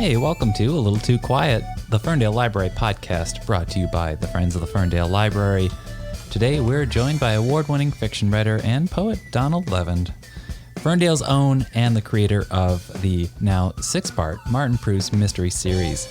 Hey, welcome to A Little Too Quiet, the Ferndale Library podcast brought to you by the Friends of the Ferndale Library. Today we're joined by award-winning fiction writer and poet Donald Levin, Ferndale's own and the creator of the now 6-part Martin Preus Mysteries series.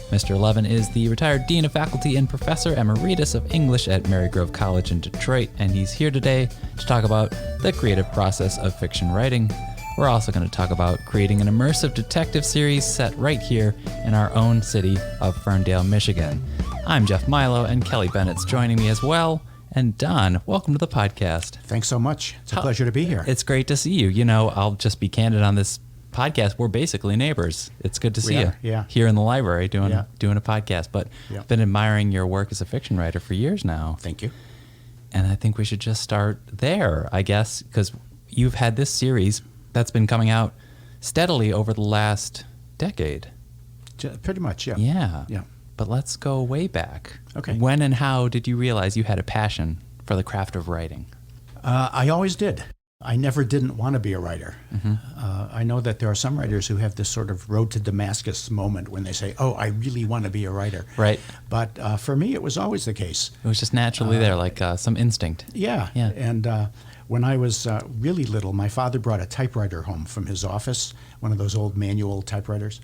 Mr. Levin is the retired Dean of Faculty and Professor Emeritus of English at Marygrove College in Detroit, and he's here today to talk about the creative process of fiction writing. We're also going to talk about creating an immersive detective series set right here in our own city of Ferndale, Michigan. I'm Jeff Milo, and Kelly Bennett's joining me as well. And Don, welcome to the podcast. Thanks so much. It's a pleasure to be here. It's great to see you. You know, I'll just be candid on this podcast. We're basically neighbors. It's good to see you here in the library doing a podcast. But I've been admiring your work as a fiction writer for years now. Thank you. And I think we should just start there, I guess, because you've had this series that's been coming out steadily over the last decade. Pretty much, yeah. Yeah. But let's go way back. Okay. When and how did you realize you had a passion for the craft of writing? I always did. I never didn't want to be a writer. Mm-hmm. I know that there are some writers who have this sort of road to Damascus moment when they say, oh, I really want to be a writer. Right. But for me, it was always the case. It was just naturally there, like some instinct. Yeah. And when I was really little, my father brought a typewriter home from his office, one of those old manual typewriters.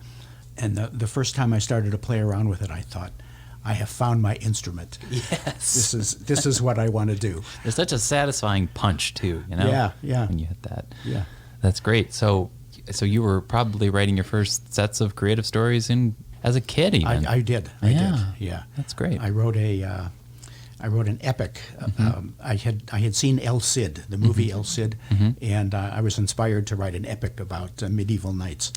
And the first time I started to play around with it, I thought, I have found my instrument. Yes. This is what I want to do. There's such a satisfying punch, too, you know? Yeah. When you hit that. Yeah. That's great. So you were probably writing your first sets of creative stories as a kid, even. I did. Yeah. That's great. I wrote an epic. I had seen El Cid, the movie El Cid, and I was inspired to write an epic about medieval knights,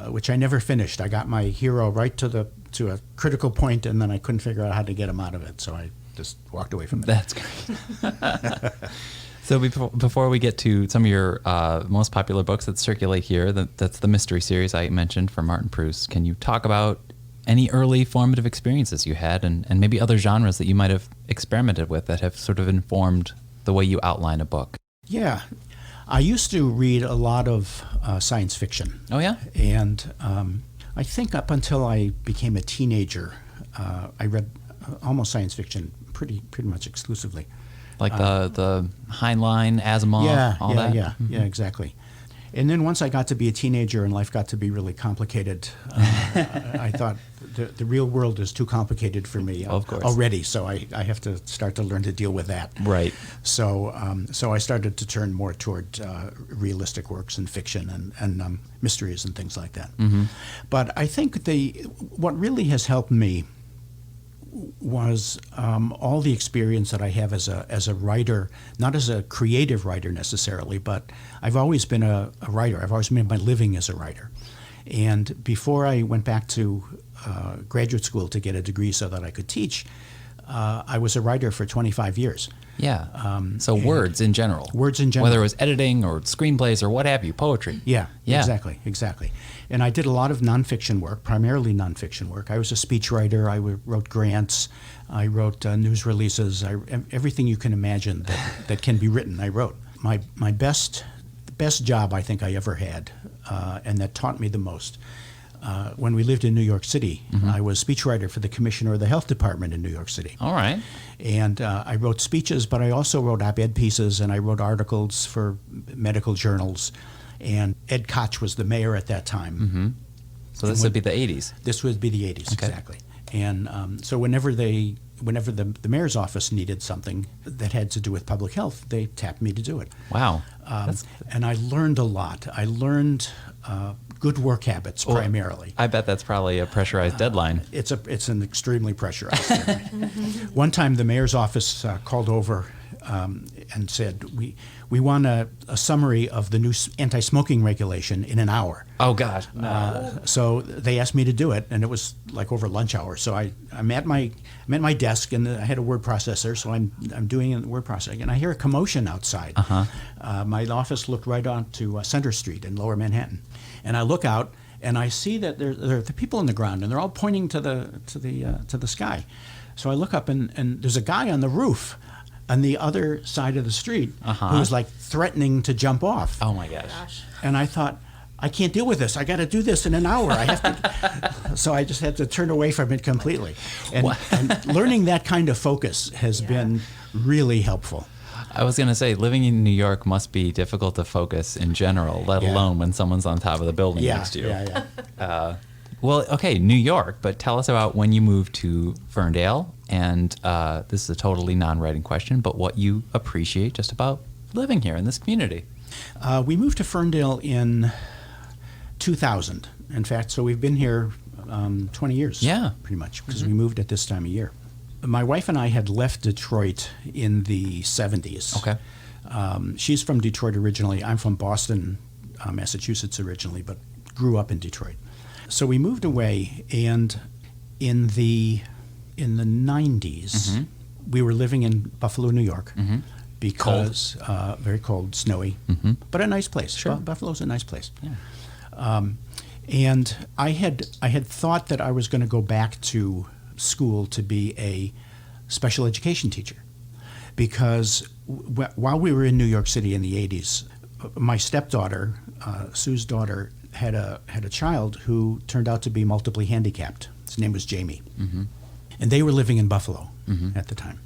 which I never finished. I got my hero right to a critical point, and then I couldn't figure out how to get him out of it, so I just walked away from it. That's great. So before we get to some of your most popular books that circulate here, that's the mystery series I mentioned from Martin Preus. Can you talk about any early formative experiences you had and maybe other genres that you might have experimented with that have sort of informed the way you outline a book? Yeah. I used to read a lot of science fiction. Oh, yeah? And I think up until I became a teenager, I read almost science fiction pretty much exclusively. Like the Heinlein, Asimov, all that? Yeah, exactly. And then once I got to be a teenager and life got to be really complicated, I thought the real world is too complicated for me already, so I have to start to learn to deal with that. Right. So I started to turn more toward realistic works and fiction and mysteries and things like that. Mm-hmm. But I think what really has helped me was all the experience that I have as a writer, not as a creative writer necessarily, but I've always been a writer. I've always made my living as a writer. And before I went back to graduate school to get a degree so that I could teach, I was a writer for 25 years. Yeah. So words in general. Words in general. Whether it was editing or screenplays or what have you, poetry. Yeah. Exactly. And I did a lot of nonfiction work, primarily nonfiction work. I was a speechwriter. I wrote grants. I wrote news releases. Everything you can imagine that can be written, I wrote. My best job I think I ever had, and that taught me the most. When we lived in New York City, I was speechwriter for the commissioner of the health department in New York City. All right. And I wrote speeches, but I also wrote op-ed pieces, and I wrote articles for medical journals. And Ed Koch was the mayor at that time. Mm-hmm. So this would be the 80s? This would be the 80s, okay. Exactly. And so whenever the mayor's office needed something that had to do with public health, they tapped me to do it. Wow. And I learned a lot. I learned good work habits primarily. I bet that's probably a pressurized deadline. It's an extremely pressurized deadline. One time the mayor's office called over and said, we want a summary of the new anti-smoking regulation in an hour. Oh, gosh. No. So they asked me to do it, and it was like over lunch hour. So I'm at my desk, and I had a word processor, so I'm doing a word processing, and I hear a commotion outside. My office looked right onto Center Street in Lower Manhattan, and I look out, and I see that there are the people on the ground, and they're all pointing to the sky. So I look up, and there's a guy on the roof on the other side of the street who was like threatening to jump off. Oh my gosh. And I thought, I can't deal with this. I got to do this in an hour. I have to. So I just had to turn away from it completely. And learning that kind of focus has been really helpful. I was going to say, living in New York must be difficult to focus in general, let alone when someone's on top of the building next to you. Well, okay, New York, but tell us about when you moved to Ferndale, and this is a totally non-writing question, but what you appreciate just about living here in this community. We moved to Ferndale in 2000. In fact, so we've been here 20 years, pretty much, because we moved at this time of year. My wife and I had left Detroit in the 70s. Okay. She's from Detroit originally. I'm from Boston, Massachusetts originally, but grew up in Detroit. So we moved away, and in the 90s, we were living in Buffalo, New York, because very cold, snowy, but a nice place. Sure. Buffalo's a nice place. Yeah. And I had thought that I was going to go back to school to be a special education teacher, because while we were in New York City in the 80s, my stepdaughter, Sue's daughter, had a child who turned out to be multiply handicapped. His name was Jamie, and they were living in Buffalo at the time.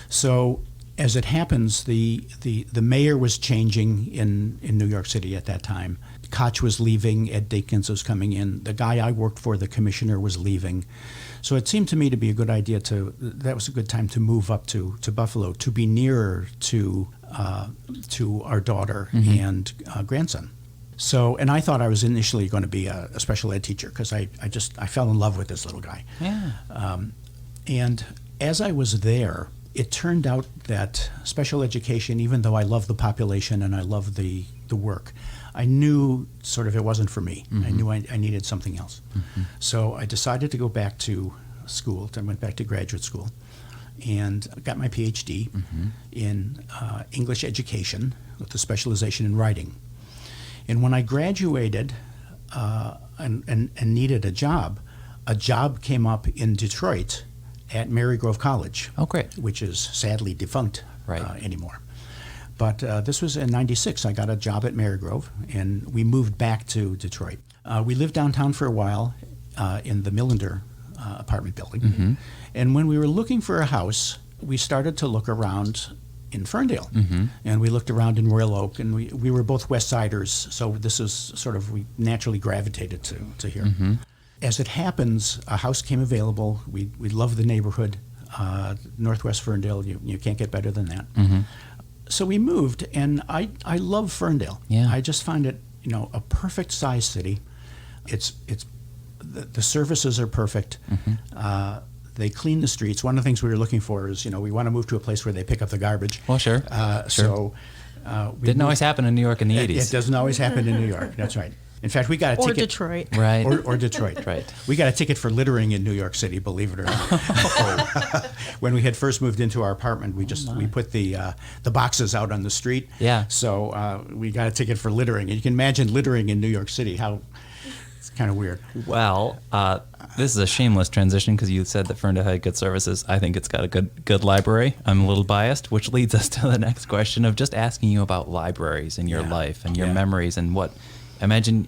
So as it happens, the mayor was changing in New York City at that time. Koch was leaving, Ed Dinkins was coming in. The guy I worked for, the commissioner, was leaving. So it seemed to me to be a good idea that was a good time to move up to Buffalo, to be nearer to our daughter and grandson. So, and I thought I was initially going to be a special ed teacher, because I fell in love with this little guy. Yeah. And as I was there, it turned out that special education, even though I love the population and I love the work, I knew sort of it wasn't for me. I knew I needed something else. So I decided to go back to school. I went back to graduate school and got my PhD in English education with a specialization in writing. And when I graduated and needed a job came up in Detroit at Marygrove College. Oh, great. Which is sadly defunct anymore. But this was in 96. I got a job at Marygrove, and we moved back to Detroit. We lived downtown for a while in the Millender apartment building. And when we were looking for a house, we started to look around in Ferndale. And we looked around in Royal Oak, and we were both West Siders, so this is sort of, we naturally gravitated to here. As it happens, a house came available. We love the neighborhood. Northwest Ferndale, you can't get better than that. So we moved, and I love Ferndale. Yeah. I just find it, a perfect size city. It's the services are perfect. They clean the streets. One of the things we were looking for is, we want to move to a place where they pick up the garbage. Well, sure. So didn't always happen in New York in the 80s. It doesn't always happen in New York. That's right. In fact, we got a ticket. Or Detroit. Right. Or Detroit. Right. We got a ticket for littering in New York City, believe it or not. When we had first moved into our apartment, we put the boxes out on the street. Yeah. So we got a ticket for littering. And you can imagine littering in New York City, how it's kind of weird. Well, this is a shameless transition because you said that Ferndale had good services. I think it's got a good library. I'm a little biased, which leads us to the next question of just asking you about libraries in your life and your memories and what. I imagine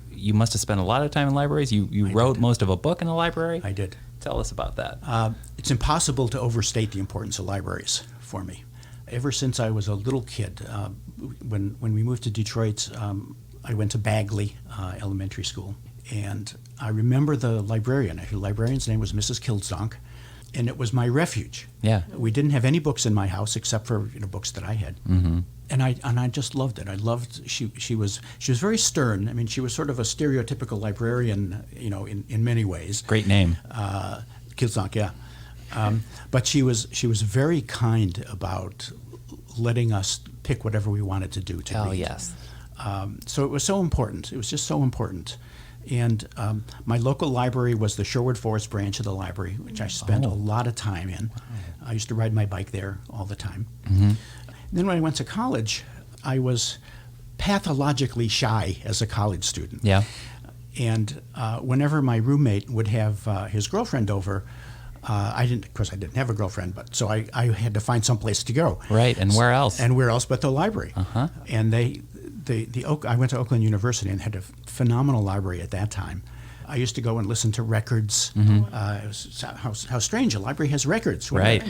you must have spent a lot of time in libraries. You wrote most of a book in a library? I did. Tell us about that. It's impossible to overstate the importance of libraries for me. Ever since I was a little kid, when we moved to Detroit, I went to Bagley Elementary School. And I remember the librarian. The librarian's name was Mrs. Kildsonk, and it was my refuge. Yeah. We didn't have any books in my house except for books that I had. And I just loved it. I loved she was very stern. I mean, she was sort of a stereotypical librarian, in many ways. Great name. Kildsonk, yeah. But she was very kind about letting us pick whatever we wanted to do to read. Oh, yes. So it was so important. It was just so important. And my local library was the Sherwood Forest branch of the library, which I spent a lot of time in. I used to ride my bike there all the time. Then when I went to college, I was pathologically shy as a college student. Yeah. And whenever my roommate would have his girlfriend over, I didn't have a girlfriend, but so I had to find some place to go. Right, and where else? And where else but the library. And I went to Oakland University and had a phenomenal library at that time. I used to go and listen to records. It was how strange, a library has records. Right.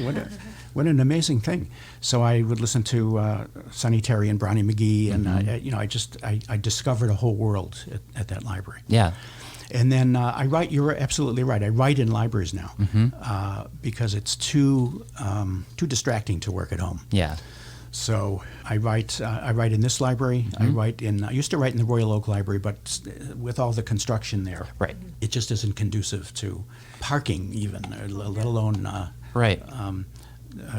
What an amazing thing. So I would listen to Sonny Terry and Brownie McGee, and I discovered a whole world at that library. Yeah. And then I write. You're absolutely right. I write in libraries now because it's too distracting to work at home. Yeah. So I write in this library. I used to write in the Royal Oak Library, but with all the construction there, Right. it just isn't conducive to parking even, let alone Right.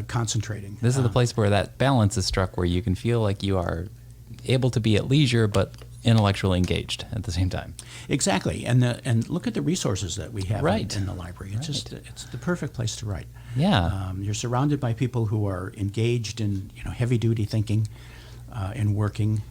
concentrating. This is the place where that balance is struck, where you can feel like you are able to be at leisure but intellectually engaged at the same time. Exactly, and look at the resources that we have Right. in the library. It's just it's the perfect place to write. Yeah. You're surrounded by people who are engaged in heavy duty thinking and working,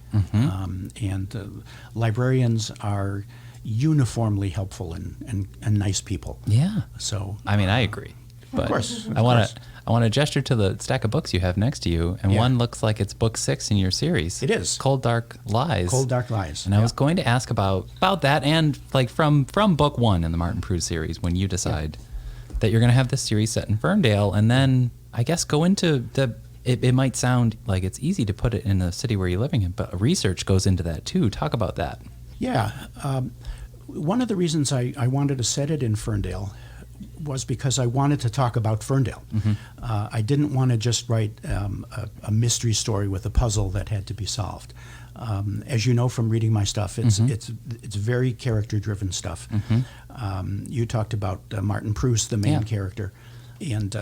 and librarians are uniformly helpful and nice people. Yeah. So I mean, I agree. But course, of I want course. to gesture to the stack of books you have next to you, and Yeah. one looks like it's book 6 in your series. It is. Cold Dark Lies. Cold Dark Lies. And I was going to ask about that, and like from book 1 in the Martin Preus series, when you decide that you're going to have this series set in Ferndale, and then I guess go into it might sound like it's easy to put it in the city where you're living in, but research goes into that too. Talk about that. Yeah. One of the reasons I wanted to set it in Ferndale was because I wanted to talk about Ferndale. I didn't want to just write a mystery story with a puzzle that had to be solved. As you know from reading my stuff, it's very character-driven stuff. You talked about Martin Preus, the main character. And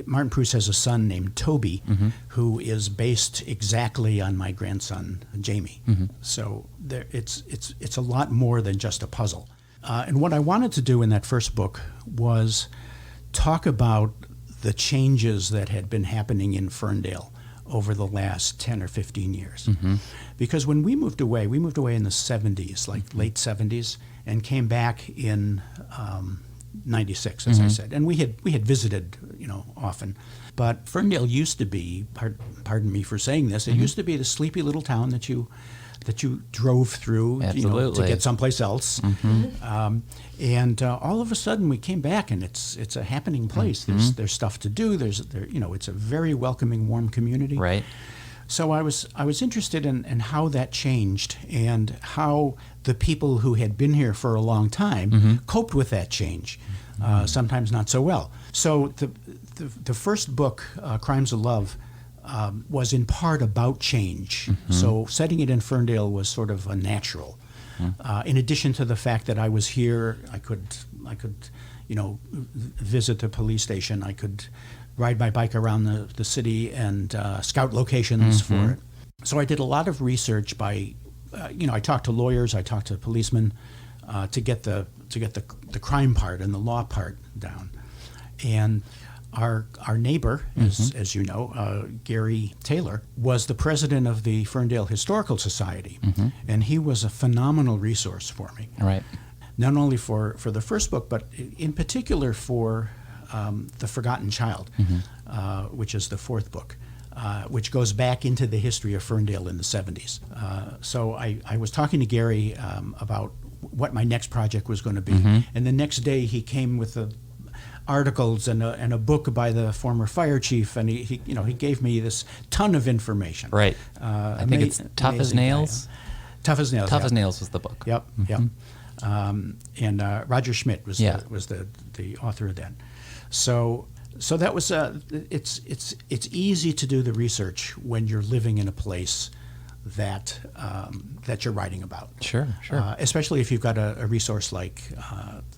Martin Preus has a son named Toby, who is based exactly on my grandson, Jamie. So it's a lot more than just a puzzle. And what I wanted to do in that first book was talk about the changes that had been happening in Ferndale over the last 10 or 15 years. Because when we moved away in the 70s, like late 70s, and came back in 96, as I said. And we had visited, often. But Ferndale used to be, pardon me for saying this, it used to be the sleepy little town that you drove through to get someplace else. And all of a sudden we came back, and it's a happening place. There's stuff to do. It's a very welcoming, warm community. Right. So I was interested in how that changed and how the people who had been here for a long time coped with that change, sometimes not so well. So the first book, Crimes of Love, was in part about change. So setting it in Ferndale was sort of a natural. In addition to the fact that I was here, I could visit the police station. I could ride my bike around the city and scout locations for it. So I did a lot of research by, I talked to lawyers, I talked to policemen to get the crime part and the law part down. And our neighbor, as you know, Gary Taylor, was the president of the Ferndale Historical Society, and he was a phenomenal resource for me. Right. Not only for the first book, but in particular for The Forgotten Child, which is the fourth book, which goes back into the history of Ferndale in the 70s. So I was talking to Gary about what my next project was going to be, and the next day he came with articles and a book by the former fire chief, and he gave me this ton of information. Right. I think it's Tough as Nails. Tough as Nails. Tough as Nails was the book. Yep. And Roger Schmidt was the author of that. So that was it's easy to do the research when you're living in a place that you're writing about. Sure. Especially if you've got a resource like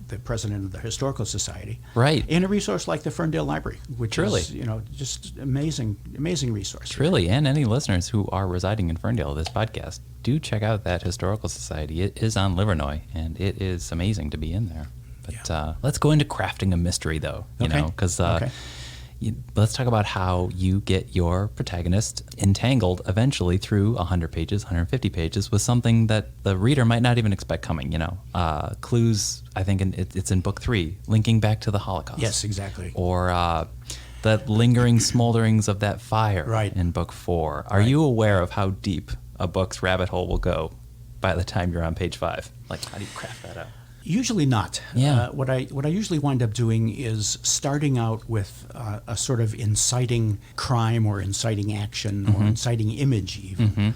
the president of the Historical Society, right, and a resource like the Ferndale Library, which Truly. is just amazing resource. Truly, and any listeners who are residing in Ferndale, this podcast, do check out that Historical Society. It is on Livernois, and it is amazing to be in there. But let's go into crafting a mystery, though. Because let's talk about how you get your protagonist entangled eventually through 100 pages, 150 pages with something that the reader might not even expect coming. Clues, I think it's in book 3, linking back to the Holocaust. Yes, exactly. Or the lingering smolderings of that fire right. in book 4. Are you aware of how deep a book's rabbit hole will go by the time you're on page 5? Like, how do you craft that up? Usually not. Yeah. What I usually wind up doing is starting out with a sort of inciting crime or inciting action or inciting image even.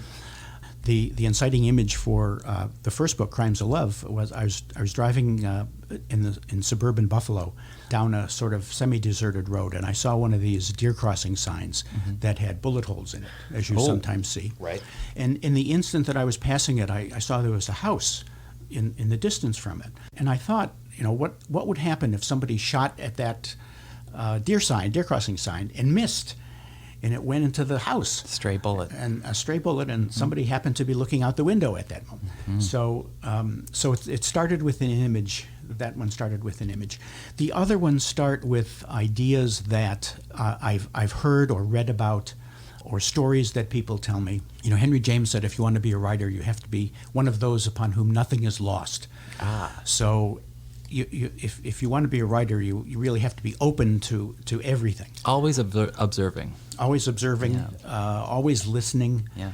The inciting image for the first book, Crimes of Love, was I was driving in suburban Buffalo down a sort of semi-deserted road, and I saw one of these deer crossing signs that had bullet holes in it, as you sometimes see. Right. And in the instant that I was passing it, I saw there was a house in the distance from it, and I thought, what would happen if somebody shot at that deer crossing sign, and missed? And it went into the house. Stray bullet. And a stray bullet, and somebody happened to be looking out the window at that moment. So it started with an image. That one started with an image. The other ones start with ideas that I've heard or read about, or stories that people tell me. Henry James said, if you want to be a writer, you have to be one of those upon whom nothing is lost. So if you want to be a writer, you really have to be open to everything. Always observing. Always observing, always listening. Yeah.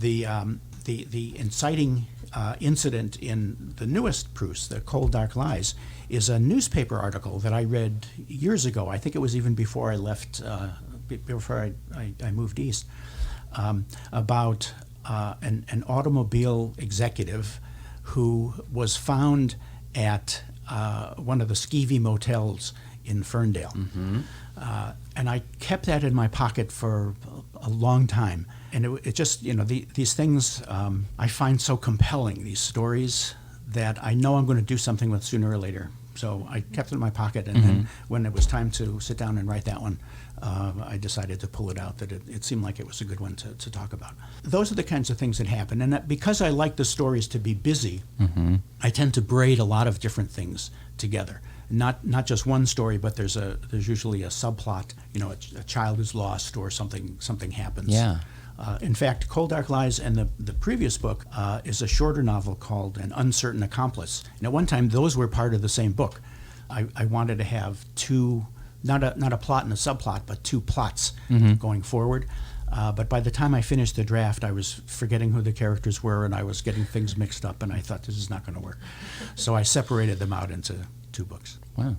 The inciting incident in the newest Preus, The Cold Dark Lies, is a newspaper article that I read years ago. I think it was even before I left, before I moved east, about an automobile executive who was found at one of the skeevy motels in Ferndale. And I kept that in my pocket for a long time. And it just, these things I find so compelling, these stories, that I know I'm going to do something with sooner or later. So I kept it in my pocket, and then when it was time to sit down and write that one, I decided to pull it out, that it seemed like it was a good one to talk about. Those are the kinds of things that happen. And that because I like the stories to be busy, I tend to braid a lot of different things together. Not just one story, but there's usually a subplot. A child is lost or something happens. Yeah. In fact, Cold Dark Lies and the previous book is a shorter novel called An Uncertain Accomplice. And at one time, those were part of the same book. I wanted to have two, not a plot and a subplot, but two plots going forward. But by the time I finished the draft, I was forgetting who the characters were, and I was getting things mixed up, and I thought, this is not going to work. So I separated them out into 2 books. Wow.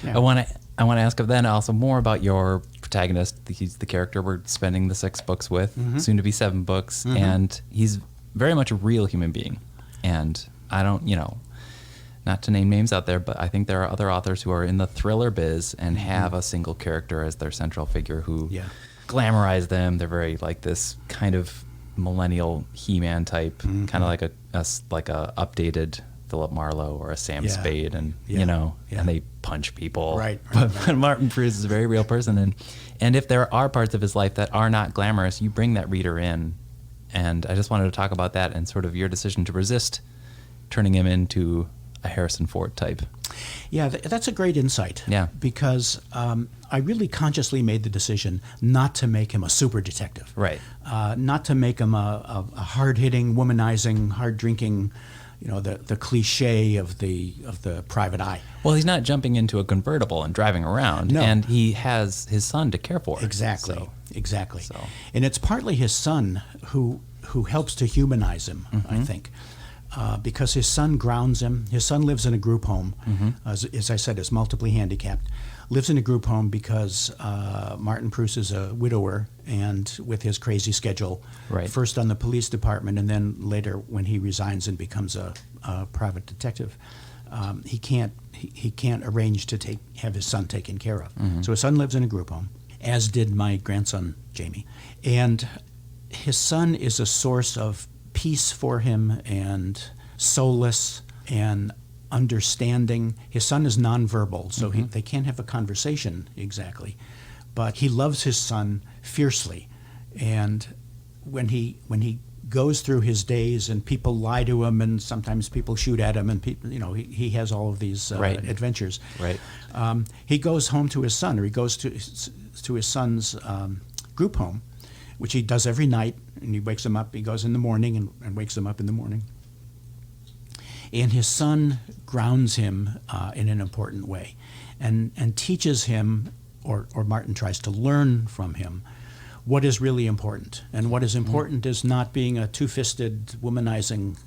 Yeah. I want to ask then also more about your protagonist. He's the character we're spending the 6 books with, soon to be 7 books, and he's very much a real human being. And I don't, not to name names out there, but I think there are other authors who are in the thriller biz and have a single character as their central figure who glamorize them. They're very like this kind of millennial He-Man type, kind of like a updated Philip Marlowe or a Sam Spade, and and they punch people. Right. But Martin Preus is a very real person, and if there are parts of his life that are not glamorous, you bring that reader in. And I just wanted to talk about that and sort of your decision to resist turning him into a Harrison Ford type. Yeah, that's a great insight. Yeah. Because I really consciously made the decision not to make him a super detective. Right. Not to make him a hard-hitting, womanizing, hard-drinking, the cliche of the private eye. Well, he's not jumping into a convertible and driving around, and he has his son to care for. Exactly. So. And it's partly his son who helps to humanize him, I think. Because his son grounds him. His son lives in a group home, as I said, is multiply handicapped. Lives in a group home because Martin Preus is a widower, and with his crazy schedule, first on the police department and then later when he resigns and becomes a private detective, he can't arrange to have his son taken care of. So his son lives in a group home, as did my grandson Jamie, and his son is a source of peace for him and solace and understanding. His son is nonverbal, so they can't have a conversation exactly, but he loves his son fiercely. And when he goes through his days and people lie to him and sometimes people shoot at him and he has all of these adventures. Right. He goes home to his son, or he goes to his son's group home, which he does every night, and he wakes him up. He goes in the morning and wakes him up in the morning. And his son grounds him in an important way, and teaches him, or Martin tries to learn from him, what is really important. And what is important is not being a two-fisted, womanizing,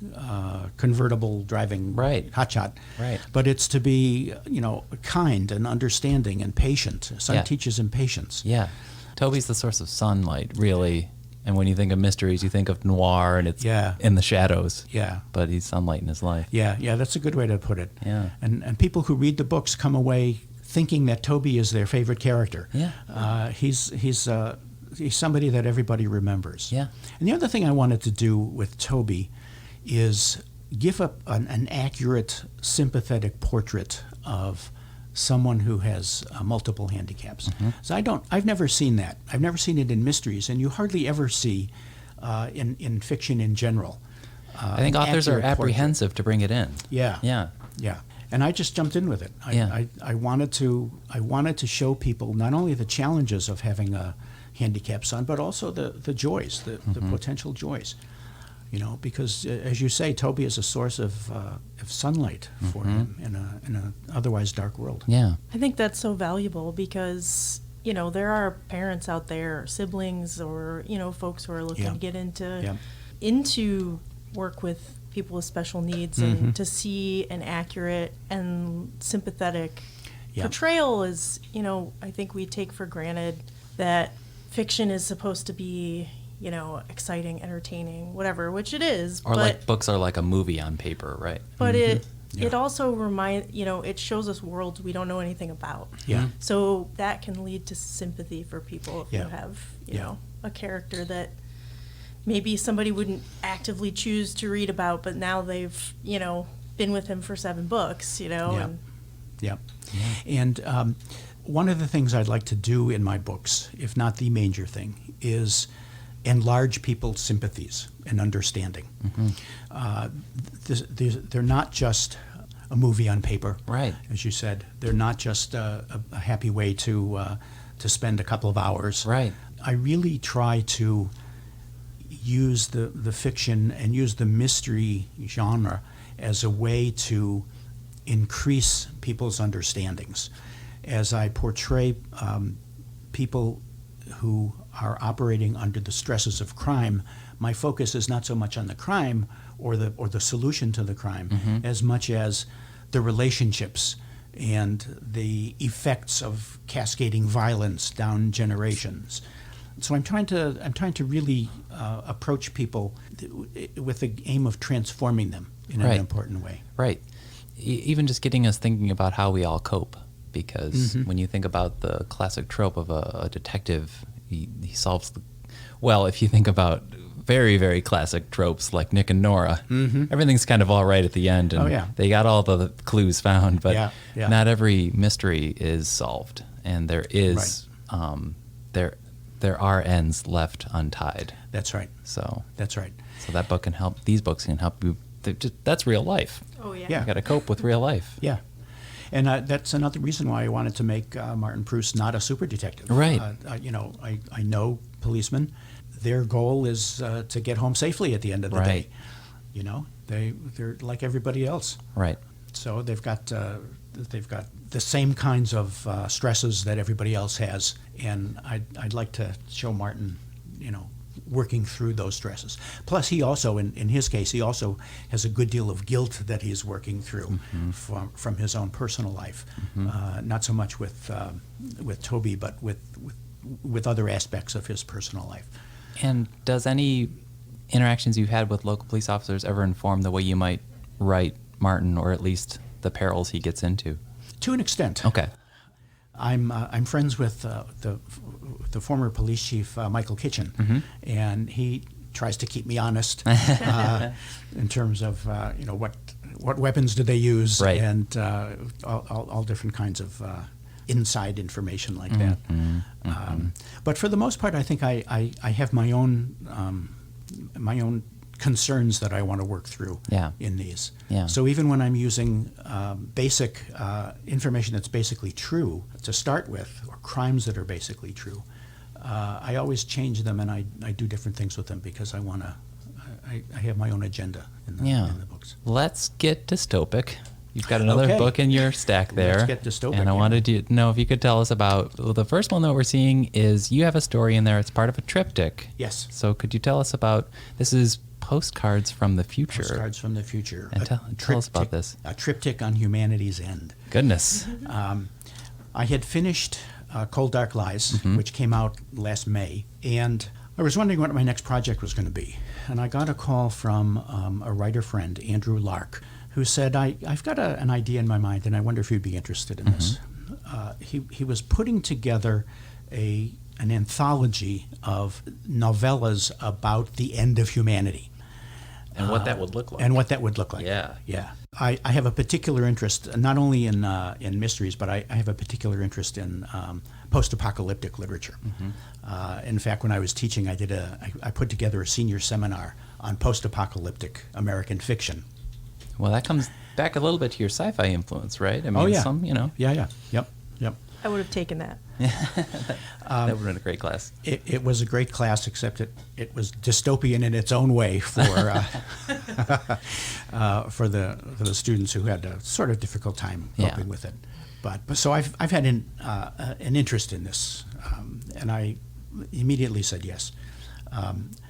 convertible driving hotshot. Right. But it's to be, kind and understanding and patient. Sun teaches him patience. Yeah. Toby's the source of sunlight, really. And when you think of mysteries, you think of noir, and it's in the shadows. Yeah. But he's sunlight in his life. Yeah, that's a good way to put it. Yeah. And people who read the books come away thinking that Toby is their favorite character. Yeah. He's somebody that everybody remembers. Yeah. And the other thing I wanted to do with Toby is give up an accurate, sympathetic portrait of someone who has multiple handicaps. So I've never seen that. I've never seen it in mysteries, and you hardly ever see in fiction in general. I think authors are apprehensive to bring it in. Yeah. And I just jumped in with it. I wanted to show people not only the challenges of having a handicapped son, but also the joys, the potential joys. Because as you say, Toby is a source of sunlight for him in an otherwise dark world. Yeah. I think that's so valuable because, there are parents out there, siblings or, folks who are looking to get into work with people with special needs, and to see an accurate and sympathetic portrayal is, I think we take for granted that fiction is supposed to be, exciting, entertaining, whatever, which it is. Or like books are like a movie on paper, right? But it also it shows us worlds we don't know anything about. Yeah. So that can lead to sympathy for people if you have, a character that maybe somebody wouldn't actively choose to read about, but now they've, been with him for 7 books, And one of the things I'd like to do in my books, if not the major thing, is enlarge people's sympathies and understanding. They're not just a movie on paper, right? As you said, they're not just a happy way to spend a couple of hours. Right. I really try to use the fiction and use the mystery genre as a way to increase people's understandings. As I portray people who are operating under the stresses of crime, my focus is not so much on the crime or the solution to the crime, as much as the relationships and the effects of cascading violence down generations. So I'm trying to really approach people with the aim of transforming them in an important way. Right. Even just getting us thinking about how we all cope. Because when you think about the classic trope of a detective, he solves if you think about very, very classic tropes like Nick and Nora, everything's kind of all right at the end, and they got all the clues found, but not every mystery is solved, and there is there are ends left untied. That's right. So that's right. So that book can help. These books can help you. That's real life. Oh yeah. Yeah. You got to cope with real life. Yeah. And that's another reason why I wanted to make Martin Preus not a super detective. Right. I know policemen. Their goal is to get home safely at the end of the day. They're like everybody else. Right. So they've got the same kinds of stresses that everybody else has, and I'd like to show Martin, working through those stresses. Plus, he also, in his case, he also has a good deal of guilt that he's working through from his own personal life. Not so much with Toby, but with other aspects of his personal life. And does any interactions you've had with local police officers ever inform the way you might write Martin, or at least the perils he gets into? To an extent. Okay. I'm friends with the former police chief Michael Kitchen, and he tries to keep me honest in terms of what weapons do they use, and all different kinds of inside information like that. But for the most part, I think I have my own concerns that I want to work through in these. Yeah. So even when I'm using basic information that's basically true to start with, or crimes that are basically true, I always change them, and I do different things with them because I want to. I have my own agenda in the books. Let's get dystopic. you've got another book in your stack there. Let's get dystopic. And I wanted to know if you could tell us about, the first one that we're seeing is you have a story in there. It's part of a triptych. Yes. So could you tell us about, this is Postcards from the Future. Postcards from the Future. And tell us about this. A triptych on humanity's end. Goodness. I had finished Cold Dark Lies, which came out last May, and I was wondering what my next project was going to be. And I got a call from a writer friend, Andrew Lark, who said, I've got an idea in my mind, and I wonder if you'd be interested in this. He was putting together an anthology of novellas about the end of humanity. And what that would look like. And what that would look like. Yeah. Yeah. I have a particular interest, not only in mysteries, but I have a particular interest in post-apocalyptic literature. In fact, when I was teaching, I put together a senior seminar on post-apocalyptic American fiction. Well, that comes back a little bit to your sci-fi influence, right? I mean, some, Yeah. Yep. I would have taken that. That would have been a great class. It was a great class, except it was dystopian in its own way for for the students who had a sort of difficult time coping with it. But so I've had an interest in this, and I immediately said yes.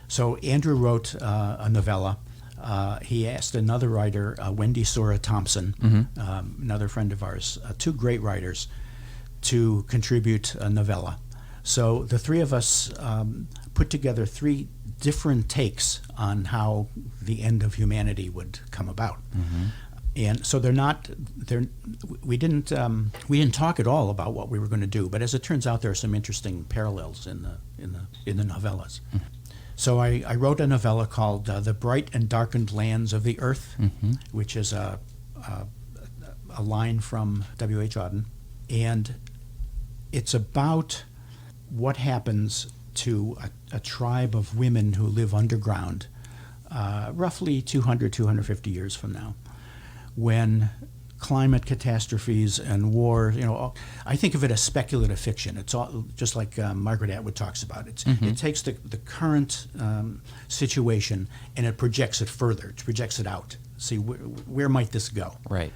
So Andrew wrote a novella. He asked another writer, Wendy Sora Thompson, another friend of ours, two great writers, to contribute a novella. So the three of us put together three different takes on how the end of humanity would come about. And so we didn't talk at all about what we were going to do, but as it turns out, there are some interesting parallels in the novellas. So I wrote a novella called The Bright and Darkened Lands of the Earth, which is a line from W.H. Auden. And it's about what happens to a tribe of women who live underground roughly 250 years from now, when climate catastrophes and war, I think of it as speculative fiction. It's all just like Margaret Atwood talks about. It takes the current situation and it projects it further. It projects it out. See, where might this go? Right.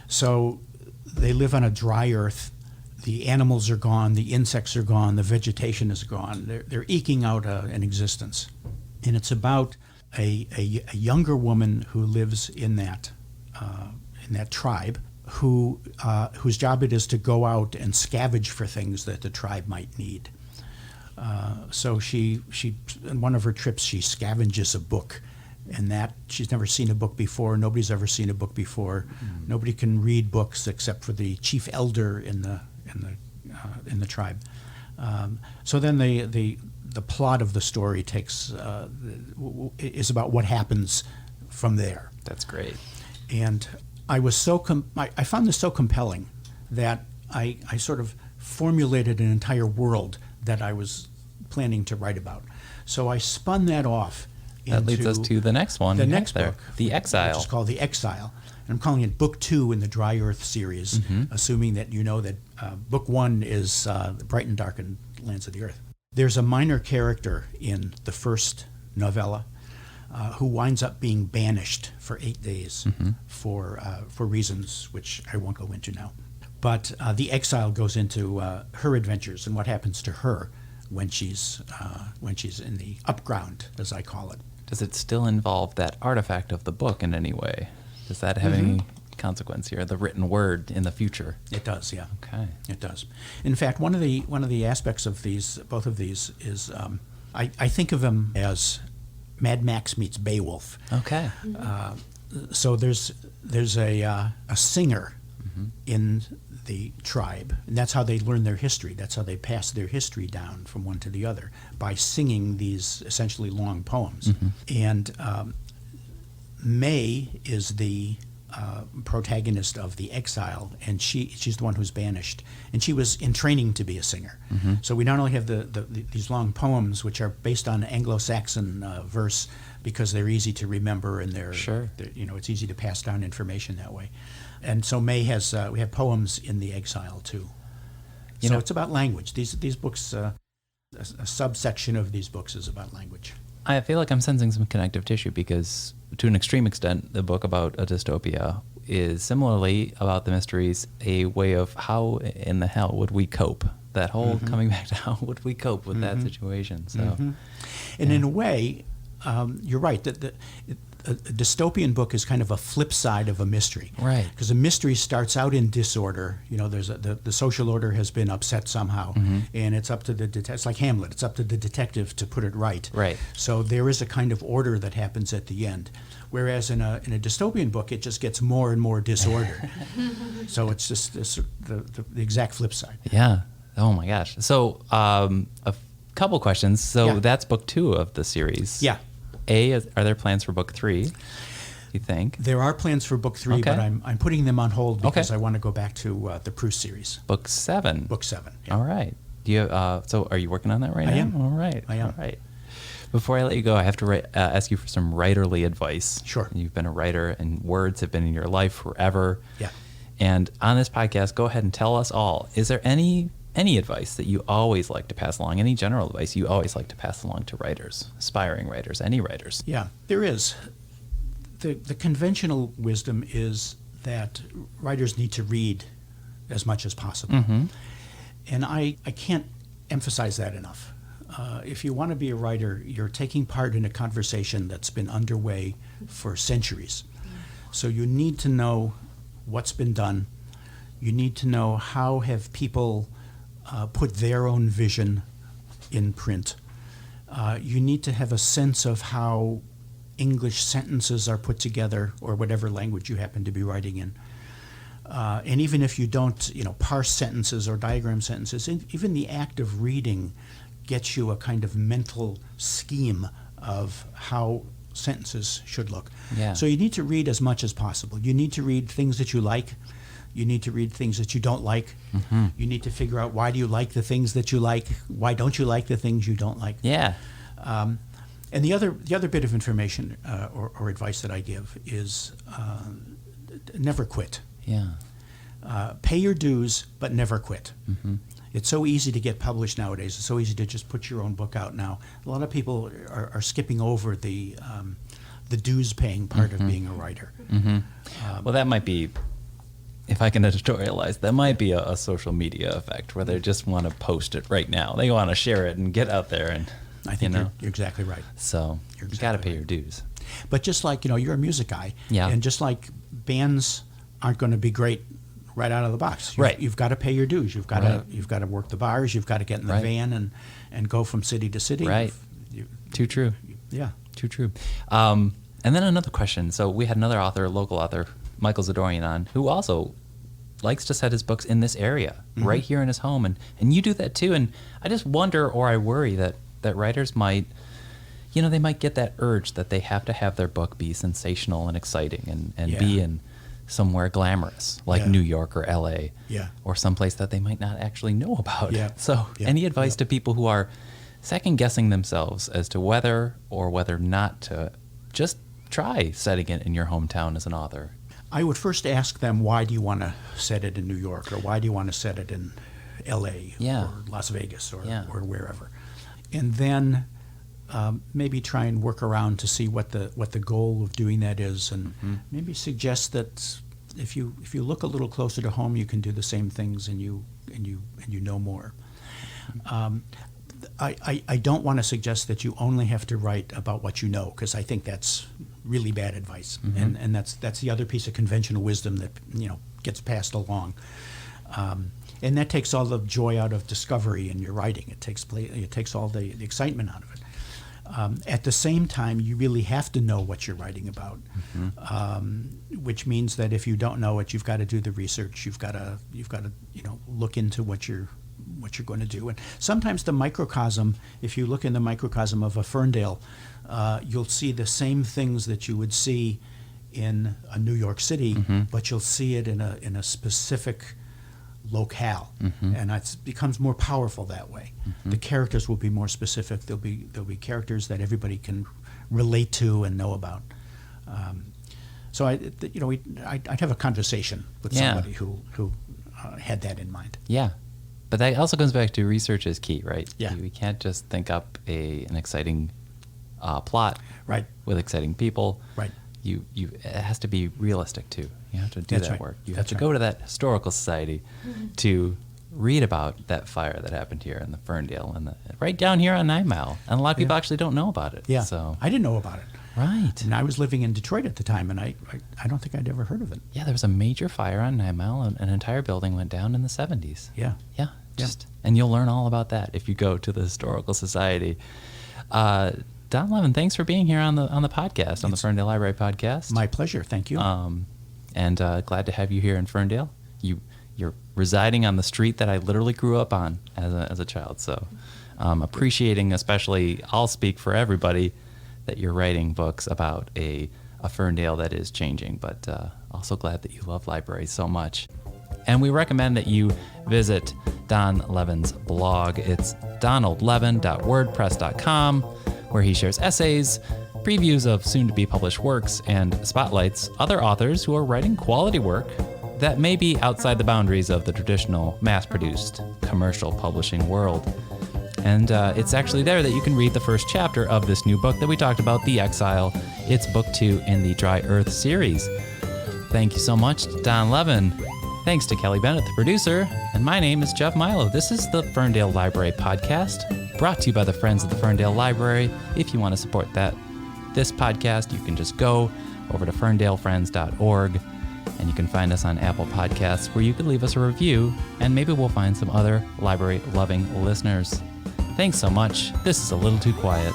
So they live on a dry earth. The animals are gone. The insects are gone. The vegetation is gone. They're eking out an existence. And it's about a younger woman who lives in that tribe, whose job it is to go out and scavenge for things that the tribe might need. So she in one of her trips she scavenges a book, and that she's never seen a book before. Nobody's ever seen a book before. Nobody can read books except for the chief elder in the tribe. So then the plot of the story is about what happens from there. That's great. And I was I found this so compelling that I sort of formulated an entire world that I was planning to write about. So I spun that off. That leads us to the next one. The next book, The Exile. Which is called The Exile. And I'm calling it Book 2 in the Dry Earth series, assuming that you know that Book 1 is The Bright and Darkened Lands of the Earth. There's a minor character in the first novella who winds up being banished for 8 days for reasons which I won't go into now. But The Exile goes into her adventures and what happens to her when she's in the upground, as I call it. Does it still involve that artifact of the book in any way? Does that have any consequence here? The written word in the future? It does, yeah. Okay. It does. In fact, one of the aspects of both of these is I think of them as Mad Max meets Beowulf. Okay. So there's a singer in the tribe, and that's how they learn their history. That's how they pass their history down from one to the other, by singing these essentially long poems. And May is the protagonist of The Exile, and she's the one who's banished, and she was in training to be a singer. So we not only have these long poems, which are based on Anglo-Saxon verse because they're easy to remember and they're it's easy to pass down information that way. And so May has we have poems in The Exile too. So it's about language. These books, a subsection of these books is about language. I feel like I'm sensing some connective tissue because, to an extreme extent, the book about a dystopia is similarly about the mysteries a way of how in the hell would we cope? That whole coming back to how would we cope with that situation? So, and in a way, you're right that a dystopian book is kind of a flip side of a mystery, right? Because a mystery starts out in disorder. You know, there's the social order has been upset somehow, and it's up to the it's like Hamlet. It's up to the detective to put it right. Right. So there is a kind of order that happens at the end, whereas in a dystopian book, it just gets more and more disordered. So it's just the exact flip side. Yeah. Oh my gosh. So a couple questions. So that's book 2 of the series. Yeah. Are there plans for book 3? You think? There are plans for book 3, but I'm putting them on hold because I want to go back to the Preus series. Book 7. Book 7. Yeah. All right. Do you? So are you working on that right now? I am. All right. I am. All right. Before I let you go, I have to ask you for some writerly advice. Sure. You've been a writer, and words have been in your life forever. Yeah. And on this podcast, go ahead and tell us all. Is there any advice that you always like to pass along, any general advice you always like to pass along to writers, aspiring writers, any writers? Yeah, there is. The conventional wisdom is that writers need to read as much as possible. And I can't emphasize that enough. If you want to be a writer, you're taking part in a conversation that's been underway for centuries. So you need to know what's been done. You need to know how have people put their own vision in print. You need to have a sense of how English sentences are put together, or whatever language you happen to be writing in. And even if you don't, parse sentences or diagram sentences, even the act of reading gets you a kind of mental scheme of how sentences should look. Yeah. So you need to read as much as possible. You need to read things that you like. You need to read things that you don't like. You need to figure out, why do you like the things that you like? Why don't you like the things you don't like? Yeah. And the other bit of information or advice that I give is never quit. Yeah. Pay your dues, but never quit. It's so easy to get published nowadays. It's so easy to just put your own book out now. A lot of people are skipping over the dues paying part of being a writer. Well, that might be, if I can editorialize, that might be a social media effect where they just want to post it right now. They want to share it and get out there, and I think you're exactly right. So you got to pay your dues. But just like you're a music guy, and just like bands aren't going to be great right out of the box. You've got to pay your dues. You've got to work the bars. You've got to get in the van and go from city to city. Right. Too true. Yeah. Too true. And then another question. So we had another author, local author, Michael Zadorian, on, who also likes to set his books in this area, right here in his home. And you do that too. And I just wonder, or I worry that writers might, they might get that urge that they have to have their book be sensational and exciting and be in somewhere glamorous, like New York or LA, or someplace that they might not actually know about. So any advice to people who are second guessing themselves as to whether or whether not to just try setting it in your hometown as an author? I would first ask them, why do you want to set it in New York, or why do you want to set it in LA or Las Vegas or wherever? And then maybe try and work around to see what the goal of doing that is, and maybe suggest that if you look a little closer to home, you can do the same things, and you know more. I don't want to suggest that you only have to write about what you know, because I think that's really bad advice, and that's the other piece of conventional wisdom that gets passed along. And that takes all the joy out of discovery in your writing. It takes all the excitement out of it. At the same time, you really have to know what you're writing about, which means that if you don't know it, you've got to do the research. You've got to look into what you're going to do. And sometimes the microcosm, if you look in the microcosm of a Ferndale, you'll see the same things that you would see in a New York City, but you'll see it in a specific locale, and it becomes more powerful that way. The characters will be more specific. There'll be characters that everybody can relate to and know about. So I'd have a conversation with somebody who had that in mind. Yeah, but that also comes back to research is key, right? Yeah, we can't just think up an exciting plot, right, with exciting people, right. it has to be realistic too. You have to do That's that right. work. You That's have to go to that historical society to read about that fire that happened here in the Ferndale and right down here on 9 Mile. And a lot of people actually don't know about it. Yeah, So I didn't know about it. right. And I was living in Detroit at the time, and I don't think I'd ever heard of it. Yeah, there was a major fire on 9 Mile, and an entire building went down in the 70s. Yeah. Yeah, and you'll learn all about that if you go to the Historical Society. Don Levin, thanks for being here on the podcast, on the Ferndale Library podcast. My pleasure. Thank you. And glad to have you here in Ferndale. You're residing on the street that I literally grew up on as a child. So appreciating, especially, I'll speak for everybody, that you're writing books about a Ferndale that is changing, but also glad that you love libraries so much. And we recommend that you visit Don Levin's blog. It's donaldlevin.wordpress.com, where he shares essays, previews of soon-to-be published works, and spotlights other authors who are writing quality work that may be outside the boundaries of the traditional mass-produced commercial publishing world. And it's actually there that you can read the first chapter of this new book that we talked about, The Exile. It's book 2 in the Dry Earth series. Thank you so much to Don Levin. Thanks to Kelly Bennett, the producer. And my name is Jeff Milo. This is the Ferndale Library Podcast, brought to you by the Friends of the Ferndale Library. If you want to support this podcast, you can just go over to ferndalefriends.org, and you can find us on Apple Podcasts, where you could leave us a review, and maybe we'll find some other library-loving listeners. Thanks so much. This is A Little Too Quiet.